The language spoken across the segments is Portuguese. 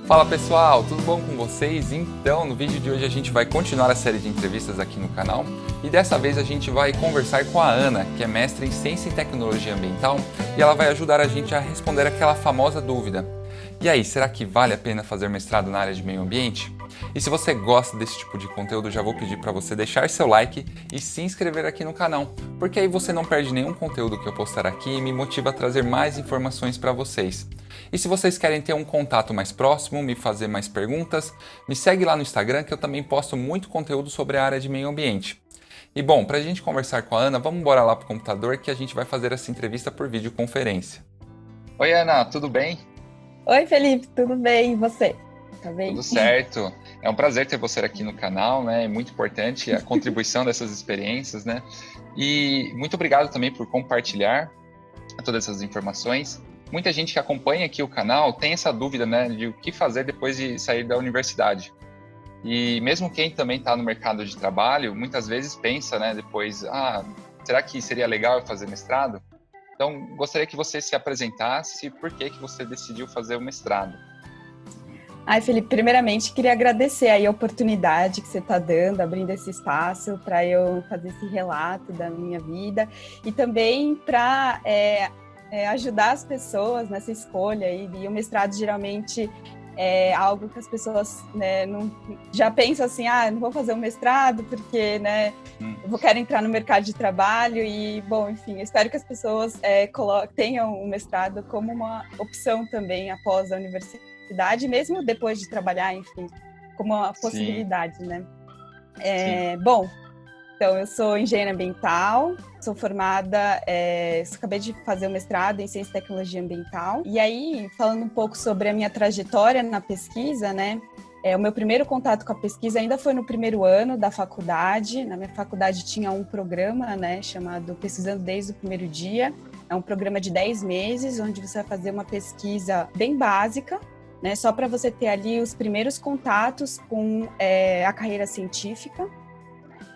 Fala pessoal, tudo bom com vocês? Então, no vídeo de hoje a gente vai continuar a série de entrevistas aqui no canal e dessa vez a gente vai conversar com a Ana, que é mestre em Ciência e Tecnologia Ambiental, e ela vai ajudar a gente a responder aquela famosa dúvida: e aí, será que vale a pena fazer mestrado na área de meio ambiente? E se você gosta desse tipo de conteúdo, já vou pedir para você deixar seu like e se inscrever aqui no canal, porque aí você não perde nenhum conteúdo que eu postar aqui e me motiva a trazer mais informações para vocês. E se vocês querem ter um contato mais próximo, me fazer mais perguntas, me segue lá no Instagram que eu também posto muito conteúdo sobre a área de meio ambiente. E bom, para a gente conversar com a Ana, vamos embora lá pro computador que a gente vai fazer essa entrevista por videoconferência. Oi Ana, tudo bem? Oi, Felipe, tudo bem? E você? Tá bem? Tudo certo. É um prazer ter você aqui no canal, né? É muito importante a contribuição dessas experiências, né? E muito obrigado também por compartilhar todas essas informações. Muita gente que acompanha aqui o canal tem essa dúvida, né, de o que fazer depois de sair da universidade. E mesmo quem também está no mercado de trabalho, muitas vezes pensa, né, depois, será que seria legal eu fazer mestrado? Então, gostaria que você se apresentasse e por que você decidiu fazer o mestrado. Ai, Felipe, primeiramente queria agradecer aí a oportunidade que você está dando, abrindo esse espaço para eu fazer esse relato da minha vida e também para ajudar as pessoas nessa escolha aí. E o mestrado geralmente é algo que as pessoas, né, já pensam assim, não vou fazer um mestrado porque, né, eu quero entrar no mercado de trabalho e, bom, enfim, eu espero que as pessoas tenham o mestrado como uma opção também após a universidade, mesmo depois de trabalhar, enfim, como uma possibilidade, né? Bom, então eu sou engenheira ambiental, sou formada, acabei de fazer o mestrado em Ciência e Tecnologia Ambiental. E aí, falando um pouco sobre a minha trajetória na pesquisa, né? O meu primeiro contato com a pesquisa ainda foi no primeiro ano da faculdade. Na minha faculdade tinha um programa, né, chamado Pesquisando Desde o Primeiro Dia. É um programa de 10 meses, onde você vai fazer uma pesquisa bem básica, né, só para você ter ali os primeiros contatos com a carreira científica.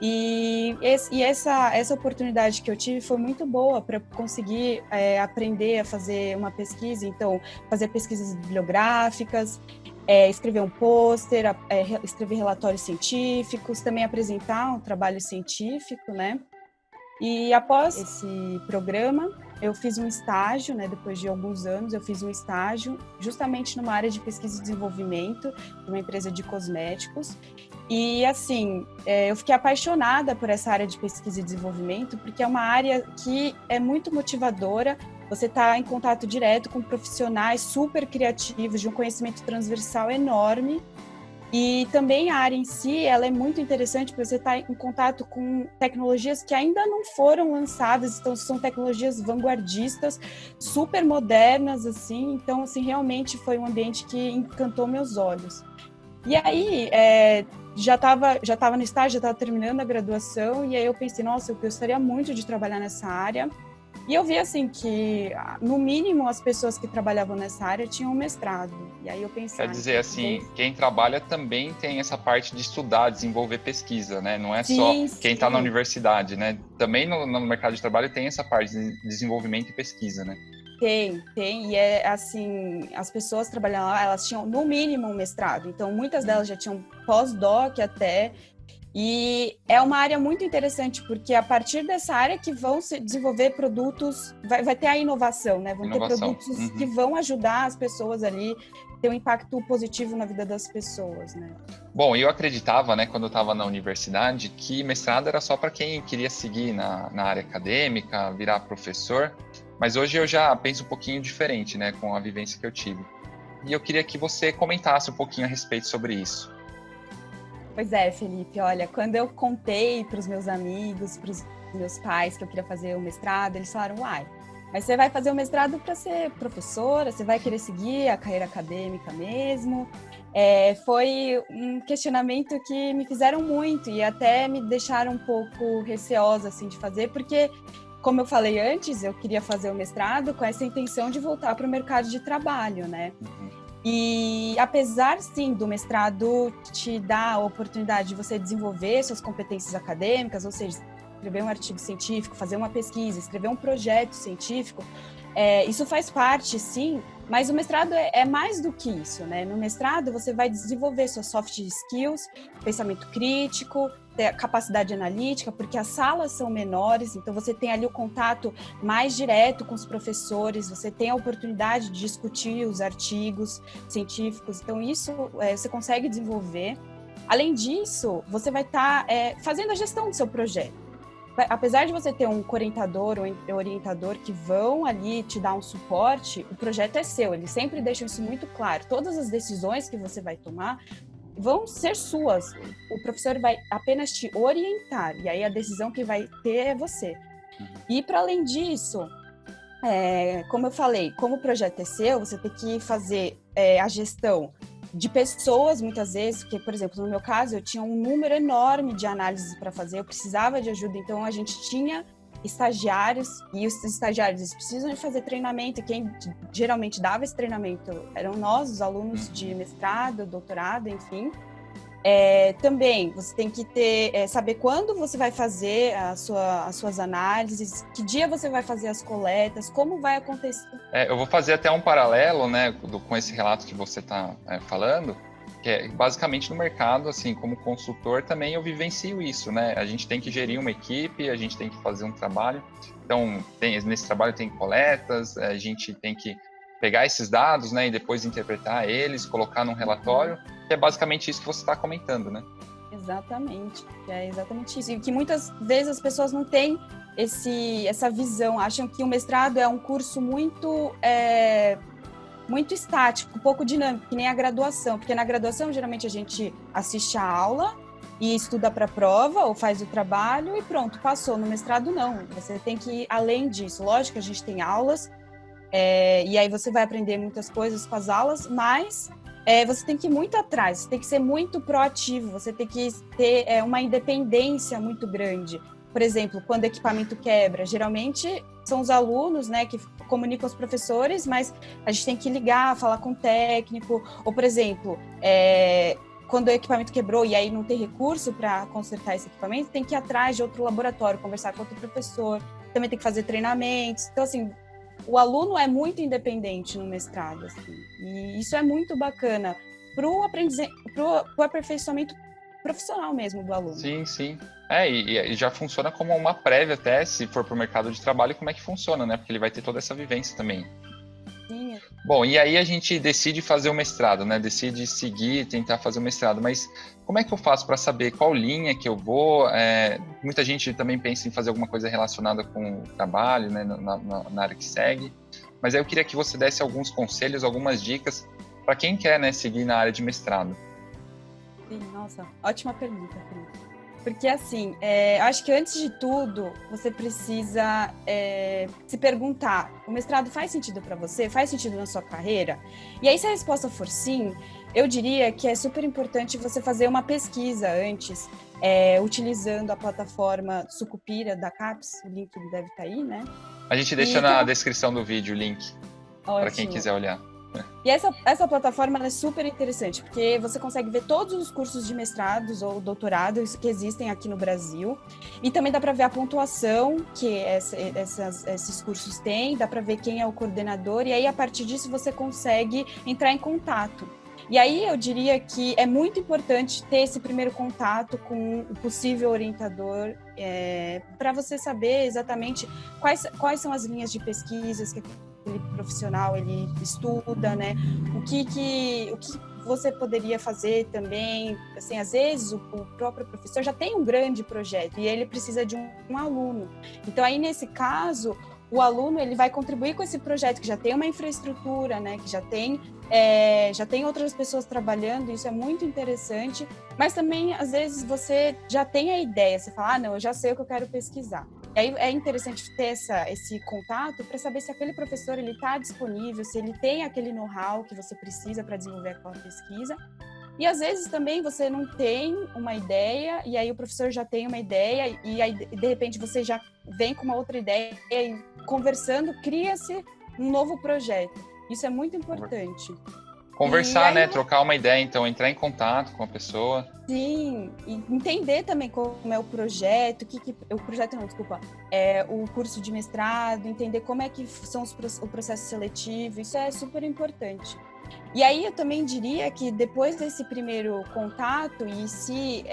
E essa oportunidade que eu tive foi muito boa para conseguir aprender a fazer uma pesquisa, então fazer pesquisas bibliográficas, escrever um pôster, escrever relatórios científicos, também apresentar um trabalho científico, né? E após esse programa, eu fiz um estágio, né? Depois de alguns anos, eu fiz um estágio justamente numa área de pesquisa e desenvolvimento, de uma empresa de cosméticos. E, assim, eu fiquei apaixonada por essa área de pesquisa e desenvolvimento, porque é uma área que é muito motivadora. Você está em contato direto com profissionais super criativos, de um conhecimento transversal enorme. E também a área em si, ela é muito interessante porque você está em contato com tecnologias que ainda não foram lançadas, então são tecnologias vanguardistas, super modernas, assim. Então, assim, realmente foi um ambiente que encantou meus olhos. E aí, já estava no estágio, já estava terminando a graduação, e aí eu pensei, nossa, eu gostaria muito de trabalhar nessa área. E eu vi, assim, que, no mínimo, as pessoas que trabalhavam nessa área tinham um mestrado. E aí eu pensei... Quer dizer, assim, quem trabalha também tem essa parte de estudar, desenvolver pesquisa, né? Não é só quem está na universidade, né? Também no mercado de trabalho tem essa parte de desenvolvimento e pesquisa, né? Tem. E assim, as pessoas trabalhando lá, elas tinham, no mínimo, um mestrado. Então, muitas delas já tinham pós-doc até. E é uma área muito interessante, porque a partir dessa área que vão se desenvolver produtos, vai ter a inovação, né? Vão ter produtos que vão ajudar as pessoas ali, ter um impacto positivo na vida das pessoas, né? Bom, eu acreditava, né, quando eu estava na universidade, que mestrado era só para quem queria seguir na área acadêmica, virar professor, mas hoje eu já penso um pouquinho diferente, né, com a vivência que eu tive. E eu queria que você comentasse um pouquinho a respeito sobre isso. Pois é, Felipe, olha, quando eu contei para os meus amigos, para os meus pais que eu queria fazer o mestrado, eles falaram, mas você vai fazer o mestrado para ser professora, você vai querer seguir a carreira acadêmica mesmo? Foi um questionamento que me fizeram muito e até me deixaram um pouco receosa assim, de fazer, porque, como eu falei antes, eu queria fazer o mestrado com essa intenção de voltar para o mercado de trabalho, né? E apesar, sim, do mestrado te dar a oportunidade de você desenvolver suas competências acadêmicas, ou seja, escrever um artigo científico, fazer uma pesquisa, escrever um projeto científico, isso faz parte, sim, Mas o mestrado é mais do que isso, né? No mestrado, você vai desenvolver suas soft skills, pensamento crítico, capacidade analítica, porque as salas são menores, então você tem ali o contato mais direto com os professores, você tem a oportunidade de discutir os artigos científicos, então isso você consegue desenvolver. Além disso, você vai estar fazendo a gestão do seu projeto. Apesar de você ter um orientador ou orientador que vão ali te dar um suporte, o projeto é seu, eles sempre deixam isso muito claro. Todas as decisões que você vai tomar vão ser suas. O professor vai apenas te orientar, e aí a decisão que vai ter é você. E para além disso, como eu falei, como o projeto é seu, você tem que fazer a gestão de pessoas, muitas vezes, porque, por exemplo, no meu caso, eu tinha um número enorme de análises para fazer, eu precisava de ajuda, então a gente tinha estagiários, e os estagiários eles precisam de fazer treinamento, e quem geralmente dava esse treinamento eram nós, os alunos de mestrado, doutorado, enfim. Também você tem que saber quando você vai fazer as suas análises, que dia você vai fazer as coletas, como vai acontecer. Eu vou fazer até um paralelo, né, com esse relato que você está falando, que é basicamente no mercado, assim, como consultor também eu vivencio isso, né? A gente tem que gerir uma equipe, a gente tem que fazer um trabalho. Então, nesse trabalho tem coletas, a gente tem que pegar esses dados, né, e depois interpretar eles, colocar num relatório, que é basicamente isso que você está comentando, né? Exatamente, é exatamente isso. E que muitas vezes as pessoas não têm essa visão, acham que o mestrado é um curso muito estático, pouco dinâmico, que nem a graduação, porque na graduação geralmente a gente assiste a aula e estuda para a prova ou faz o trabalho e pronto, passou. No mestrado não, você tem que ir além disso. Lógico que a gente tem aulas, e aí você vai aprender muitas coisas com as aulas, mas você tem que ir muito atrás, você tem que ser muito proativo, você tem que ter uma independência muito grande. Por exemplo, quando o equipamento quebra, geralmente são os alunos, né, que comunicam com os professores, mas a gente tem que ligar, falar com o técnico, ou, por exemplo, quando o equipamento quebrou e aí não tem recurso para consertar esse equipamento, tem que ir atrás de outro laboratório, conversar com outro professor, também tem que fazer treinamentos. Então, assim, o aluno é muito independente no mestrado, assim, e isso é muito bacana para o aperfeiçoamento profissional mesmo do aluno. Sim, sim. E já funciona como uma prévia até, se for para o mercado de trabalho, como é que funciona, né? Porque ele vai ter toda essa vivência também. Sim. Bom, e aí a gente decide fazer o mestrado, né? Decide seguir, tentar fazer o mestrado, mas como é que eu faço para saber qual linha que eu vou? Muita gente também pensa em fazer alguma coisa relacionada com o trabalho, né? Na área que segue. Mas aí eu queria que você desse alguns conselhos, algumas dicas para quem quer, né, seguir na área de mestrado. Sim, nossa, ótima pergunta, Felipe. Porque, assim, acho que antes de tudo, você precisa se perguntar, o mestrado faz sentido para você? Faz sentido na sua carreira? E aí, se a resposta for sim, eu diria que é super importante você fazer uma pesquisa antes, utilizando a plataforma Sucupira da CAPES, o link deve estar aí, né? A gente deixa na descrição do vídeo o link para quem quiser olhar. E essa plataforma é super interessante, porque você consegue ver todos os cursos de mestrados ou doutorados que existem aqui no Brasil, e também dá para ver a pontuação que esses cursos têm, dá para ver quem é o coordenador, e aí a partir disso você consegue entrar em contato. E aí eu diria que é muito importante ter esse primeiro contato com o possível orientador, para você saber exatamente quais são as linhas de pesquisas que aquele profissional ele estuda, né? O que você poderia fazer também, assim, às vezes o próprio professor já tem um grande projeto e ele precisa de um aluno. Então aí nesse caso o aluno ele vai contribuir com esse projeto que já tem uma infraestrutura, né? Que já tem outras pessoas trabalhando, isso é muito interessante. Mas também às vezes você já tem a ideia, você fala, não, eu já sei o que eu quero pesquisar. E aí é interessante ter esse contato para saber se aquele professor ele está disponível, se ele tem aquele know-how que você precisa para desenvolver aquela pesquisa. E às vezes também você não tem uma ideia, e aí o professor já tem uma ideia, e aí de repente você já vem com uma outra ideia, e conversando, cria-se um novo projeto. Isso é muito importante. Conversar, aí, né? Trocar uma ideia, então, entrar em contato com a pessoa. sim, e entender também como é o projeto, o projeto não, desculpa, é o curso de mestrado, entender como é que são o processo seletivo, isso é super importante. E aí eu também diria que depois desse primeiro contato, e se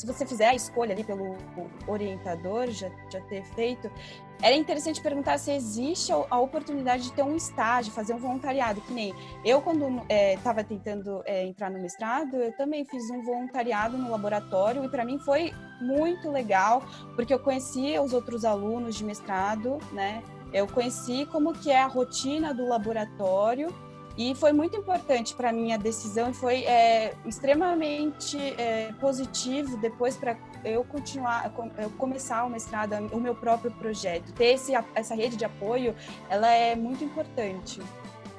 você fizer a escolha ali pelo orientador, já ter feito, era interessante perguntar se existe a oportunidade de ter um estágio, fazer um voluntariado, que nem eu, quando estava tentando entrar no mestrado, eu também fiz um voluntariado no laboratório, e para mim foi muito legal, porque eu conhecia os outros alunos de mestrado, né? Eu conheci como que é a rotina do laboratório, e foi muito importante para a minha decisão, e foi extremamente positivo depois para eu começar o mestrado, o meu próprio projeto. Ter essa rede de apoio, ela é muito importante.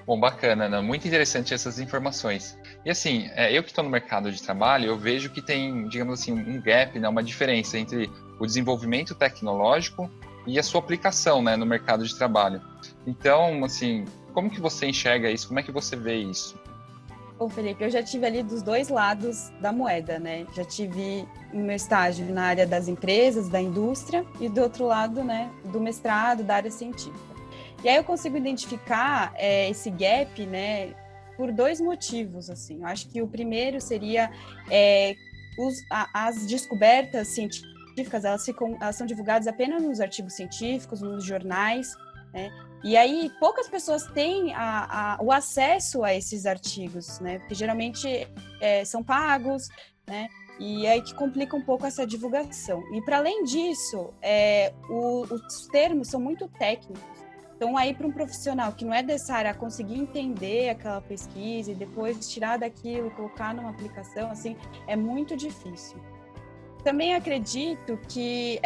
Bom, bacana, Ana. Muito interessante essas informações. E assim, eu que estou no mercado de trabalho, eu vejo que tem, digamos assim, um gap, né, uma diferença entre o desenvolvimento tecnológico e a sua aplicação, né, no mercado de trabalho. Então, assim, como que você enxerga isso? Como é que você vê isso? Ô, Felipe, eu já tive ali dos dois lados da moeda, né? Já tive o meu estágio na área das empresas, da indústria, e do outro lado, né, do mestrado, da área científica. E aí eu consigo identificar esse gap, né, por dois motivos, assim. Eu acho que o primeiro seria as descobertas científicas, elas são divulgadas apenas nos artigos científicos, nos jornais, né? E aí poucas pessoas têm o acesso a esses artigos, né? Porque geralmente são pagos, né? E aí que complica um pouco essa divulgação. E para além disso, os termos são muito técnicos. Então, aí para um profissional que não é dessa área conseguir entender aquela pesquisa e depois tirar daquilo e colocar numa aplicação, assim, é muito difícil. Também acredito que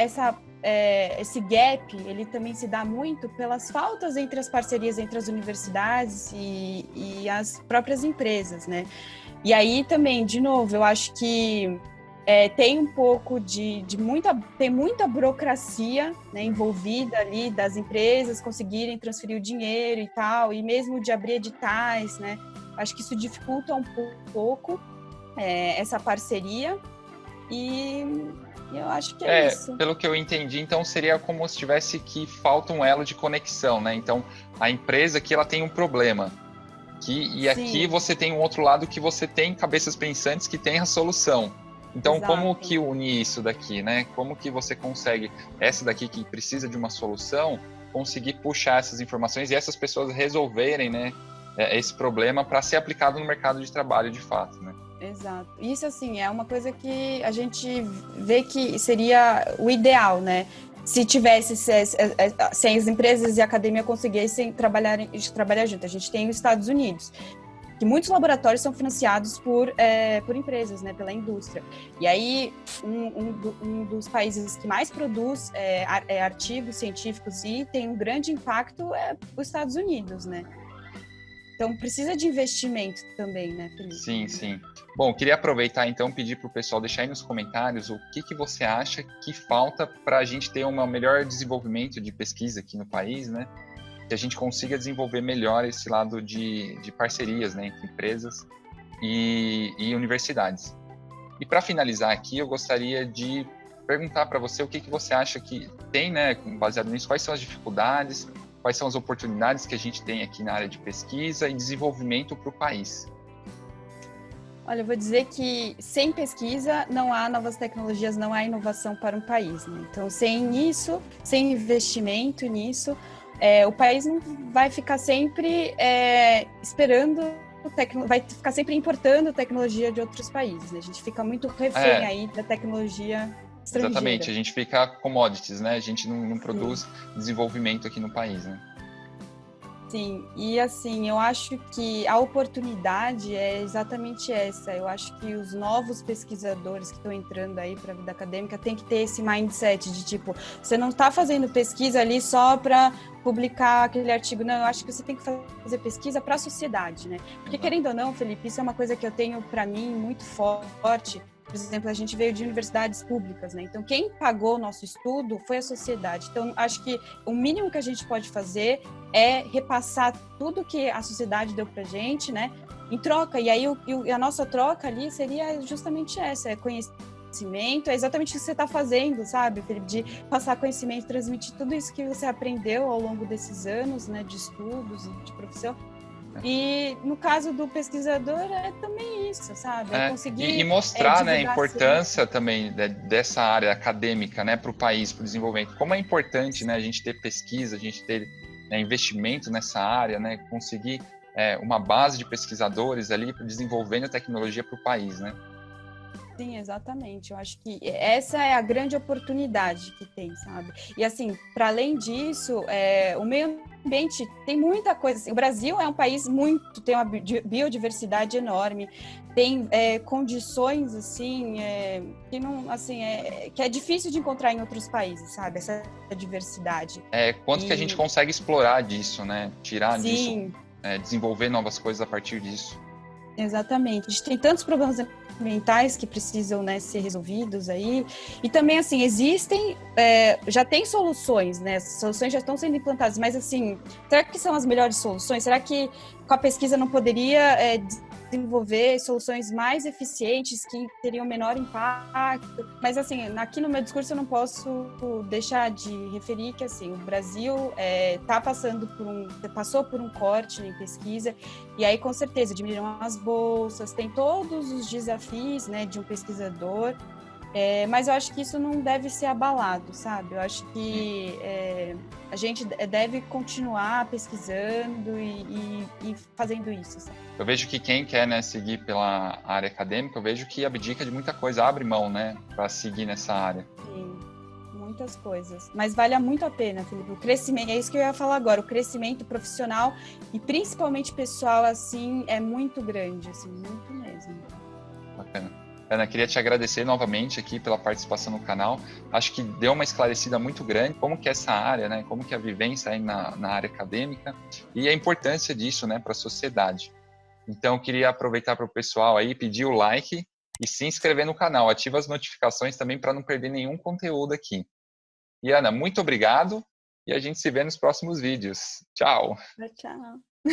esse gap, ele também se dá muito pelas faltas entre as parcerias entre as universidades e as próprias empresas, né? E aí também, de novo, eu acho que tem um pouco tem muita burocracia, né, envolvida ali das empresas conseguirem transferir o dinheiro e tal, e mesmo de abrir editais, né? Acho que isso dificulta um pouco essa parceria, e eu acho que é isso. Pelo que eu entendi, então seria como se tivesse que falta um elo de conexão, né? Então, a empresa aqui ela tem um problema, e aqui Sim, você tem um outro lado que você tem cabeças pensantes que tem a solução. Então, como exato. que une isso daqui, né? Como que você consegue, essa daqui que precisa de uma solução, conseguir puxar essas informações e essas pessoas resolverem, né, esse problema para ser aplicado no mercado de trabalho de fato, né? Exato. Isso, assim, é uma coisa que a gente vê que seria o ideal, né? Se tivesse, se as empresas e a academia conseguissem trabalhar junto. A gente tem os Estados Unidos, que muitos laboratórios são financiados por empresas, né, pela indústria. E aí, um dos países que mais produz artigos científicos e tem um grande impacto é os Estados Unidos, né? Então, precisa de investimento também, né, Felipe? Sim, sim. Bom, queria aproveitar então pedir para o pessoal deixar aí nos comentários o que você acha que falta para a gente ter um melhor desenvolvimento de pesquisa aqui no país, né? Que a gente consiga desenvolver melhor esse lado de parcerias, né, entre empresas e universidades. E para finalizar aqui, eu gostaria de perguntar para você o que você acha que tem, né, baseado nisso, quais são as dificuldades, quais são as oportunidades que a gente tem aqui na área de pesquisa e desenvolvimento para o país. Olha, eu vou dizer que sem pesquisa não há novas tecnologias, não há inovação para um país, né? Então, sem isso, sem investimento nisso, o país não vai ficar sempre esperando, vai ficar sempre importando tecnologia de outros países, né? A gente fica muito refém aí da tecnologia estrangeira. Exatamente, a gente fica commodities, né? A gente não produz desenvolvimento aqui no país, né? Sim, e assim, eu acho que a oportunidade é exatamente essa. Eu acho que os novos pesquisadores que estão entrando aí para a vida acadêmica têm que ter esse mindset de tipo, você não está fazendo pesquisa ali só para publicar aquele artigo, não, eu acho que você tem que fazer pesquisa para a sociedade, né? Porque querendo ou não, Felipe, isso é uma coisa que eu tenho para mim muito forte, por exemplo, a gente veio de universidades públicas, né? Então, quem pagou o nosso estudo foi a sociedade. Então, acho que o mínimo que a gente pode fazer é repassar tudo que a sociedade deu para a gente, né? Em troca. E aí, a nossa troca ali seria justamente essa, é conhecimento, é exatamente o que você está fazendo, sabe, Felipe? De passar conhecimento, transmitir tudo isso que você aprendeu ao longo desses anos, né? De estudos, de profissão. E no caso do pesquisador é também isso, sabe? É E conseguir mostrar, né, a divulgar a ciência. importância também dessa área acadêmica, né, para o país, para o desenvolvimento. Como é importante, né, a gente ter pesquisa, a gente ter, né, investimento nessa área, né, conseguir uma base de pesquisadores ali desenvolvendo tecnologia para o país, né? Sim, exatamente. Eu acho que essa é a grande oportunidade que tem, sabe? E assim, para além disso, o meio ambiente tem muita coisa. Assim, o Brasil é um país muito, tem uma biodiversidade enorme, tem condições assim que não, assim, que é difícil de encontrar em outros países, sabe? Essa diversidade. Quanto que a gente consegue explorar disso, né? Tirar disso, Sim, desenvolver novas coisas a partir disso. exatamente. A gente tem tantos problemas ambientais que precisam, né, ser resolvidos aí. E também, assim, existem, já tem soluções, né? As soluções já estão sendo implantadas, mas, assim, será que são as melhores soluções? Será que com a pesquisa não poderia desenvolver soluções mais eficientes que teriam menor impacto? Mas, assim, aqui no meu discurso eu não posso deixar de referir que, assim, o Brasil passou por um corte em pesquisa, e aí, com certeza, diminuíram as bolsas, tem todos os desafios, né, de um pesquisador, mas eu acho que isso não deve ser abalado, sabe? Eu acho que a gente deve continuar pesquisando e fazendo isso, sabe? Eu vejo que quem quer, né, seguir pela área acadêmica, eu vejo que abdica de muita coisa, abre mão, né, para seguir nessa área. Sim, muitas coisas. Mas vale muito a pena, Felipe. O crescimento, é isso que eu ia falar agora, o crescimento profissional e principalmente pessoal, assim, é muito grande, assim, muito mesmo. Bacana. Ana, queria te agradecer novamente aqui pela participação no canal. Acho que deu uma esclarecida muito grande como que é essa área, né, como que é a vivência aí na área acadêmica e a importância disso, né, para a sociedade. Então, eu queria aproveitar para o pessoal aí, pedir o like e se inscrever no canal. Ativa as notificações também para não perder nenhum conteúdo aqui. E Ana, muito obrigado e a gente se vê nos próximos vídeos. Tchau! Tchau.